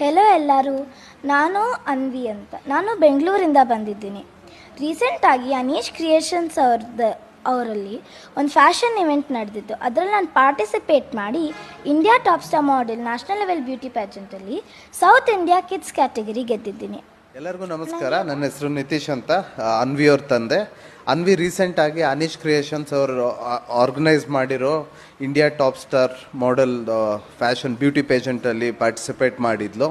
Hello ಎಲ್ಲರೂ, ನಾನು ಅನ್ವಿ ಅಂತ. ನಾನು ಬೆಂಗಳೂರಿಂದ ಬಂದಿದ್ದೀನಿ. ರೀಸೆಂಟಾಗಿ ಅನೀಶ್ ಕ್ರಿಯೇಷನ್ಸ್ ಅವರಲ್ಲಿ ಒಂದು ಫ್ಯಾಷನ್ ಇವೆಂಟ್ ನಡೆದಿತ್ತು. ಅದರಲ್ಲಿ ನಾನು ಪಾರ್ಟಿಸಿಪೇಟ್ ಮಾಡಿ India top star model national level beauty ಪ್ಯಾಜೆಂಟಲ್ಲಿ ಸೌತ್ ಇಂಡಿಯಾ ಕಿಡ್ಸ್ ಕ್ಯಾಟಗರಿ ಗೆದ್ದಿದ್ದೀನಿ. ಎಲ್ಲರಿಗೂ ನಮಸ್ಕಾರ. ನನ್ನ ಹೆಸರು ನಿತೀಶ್ ಅಂತ, ಅನ್ವಿ ಅವ್ರ ತಂದೆ. ಅನ್ವಿ ರೀಸೆಂಟಾಗಿ ಅನೀಶ್ ಕ್ರಿಯೇಷನ್ಸ್ ಅವರು ಆರ್ಗನೈಸ್ ಮಾಡಿರೋ India top star model fashion beauty ಪೇಜೆಂಟಲ್ಲಿ ಪಾರ್ಟಿಸಿಪೇಟ್ ಮಾಡಿದ್ಲು.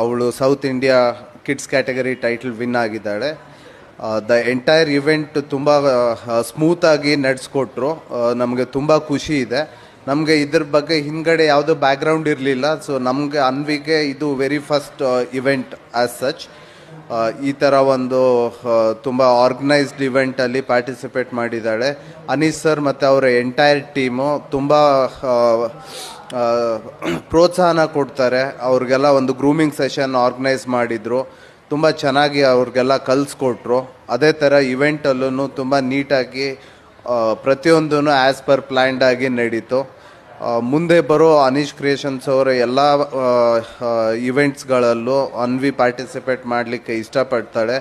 ಅವಳು South India kids category title win ಆಗಿದ್ದಾಳೆ. ದ ಎಂಟೈರ್ ಇವೆಂಟ್ ತುಂಬ ಸ್ಮೂತಾಗಿ ನಡೆಸ್ಕೊಟ್ರು. ನಮಗೆ ತುಂಬ ಖುಷಿ ಇದೆ. ನಮಗೆ ಇದ್ರ ಬಗ್ಗೆ ಹಿಂದ್ಗಡೆ ಯಾವುದೋ ಬ್ಯಾಕ್ಗ್ರೌಂಡ್ ಇರಲಿಲ್ಲ. ಸೊ ನಮಗೆ ಅನ್ವಿಗೆ ಇದು very first event as such. ಈ ಥರ ಒಂದು ತುಂಬ ಆರ್ಗನೈಸ್ಡ್ ಇವೆಂಟಲ್ಲಿ ಪಾರ್ಟಿಸಿಪೇಟ್ ಮಾಡಿದ್ದಾಳೆ. ಅನೀಸ್ ಸರ್ ಮತ್ತು ಅವರ ಎಂಟೈರ್ ಟೀಮು ತುಂಬ ಪ್ರೋತ್ಸಾಹನ ಕೊಡ್ತಾರೆ. ಅವ್ರಿಗೆಲ್ಲ ಒಂದು ಗ್ರೂಮಿಂಗ್ ಸೆಷನ್ ಆರ್ಗನೈಸ್ ಮಾಡಿದರು. ತುಂಬ ಚೆನ್ನಾಗಿ ಅವ್ರಿಗೆಲ್ಲ ಕಲಿಸ್ಕೊಟ್ರು. ಅದೇ ಥರ ಇವೆಂಟಲ್ಲೂ ತುಂಬ ನೀಟಾಗಿ ಪ್ರತಿಯೊಂದೂ ಆ್ಯಸ್ ಪರ್ ಪ್ಲ್ಯಾಂಡ್ ಆಗಿ ನಡೀತು. ಮುಂದೆ ಬರೋ ಅನೀಶ್ ಕ್ರಿಯೇಷನ್ಸ್ ಅವರ ಎಲ್ಲ ಇವೆಂಟ್ಸ್ಗಳಲ್ಲೂ ಅನ್ವಿ ಪಾರ್ಟಿಸಿಪೇಟ್ ಮಾಡಲಿಕ್ಕೆ ಇಷ್ಟಪಡ್ತಾಳೆ.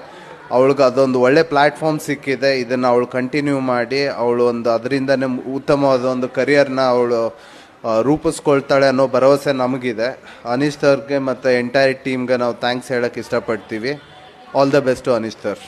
ಅವಳಿಗೆ ಅದೊಂದು ಒಳ್ಳೆ ಪ್ಲ್ಯಾಟ್ಫಾರ್ಮ್ ಸಿಕ್ಕಿದೆ. ಇದನ್ನು ಅವಳು ಕಂಟಿನ್ಯೂ ಮಾಡಿ ಅವಳು ಒಂದು ಅದರಿಂದನೇ ಉತ್ತಮವಾದ ಒಂದು ಕರಿಯರ್ನ ಅವಳು ರೂಪಿಸ್ಕೊಳ್ತಾಳೆ ಅನ್ನೋ ಭರವಸೆ ನಮಗಿದೆ. ಅನೀಶ್ ಸರ್ಗೆ ಮತ್ತು ಎಂಟೈರ್ ಟೀಮ್ಗೆ ನಾವು ಥ್ಯಾಂಕ್ಸ್ ಹೇಳೋಕ್ಕೆ ಇಷ್ಟಪಡ್ತೀವಿ. All the best to Anish sir.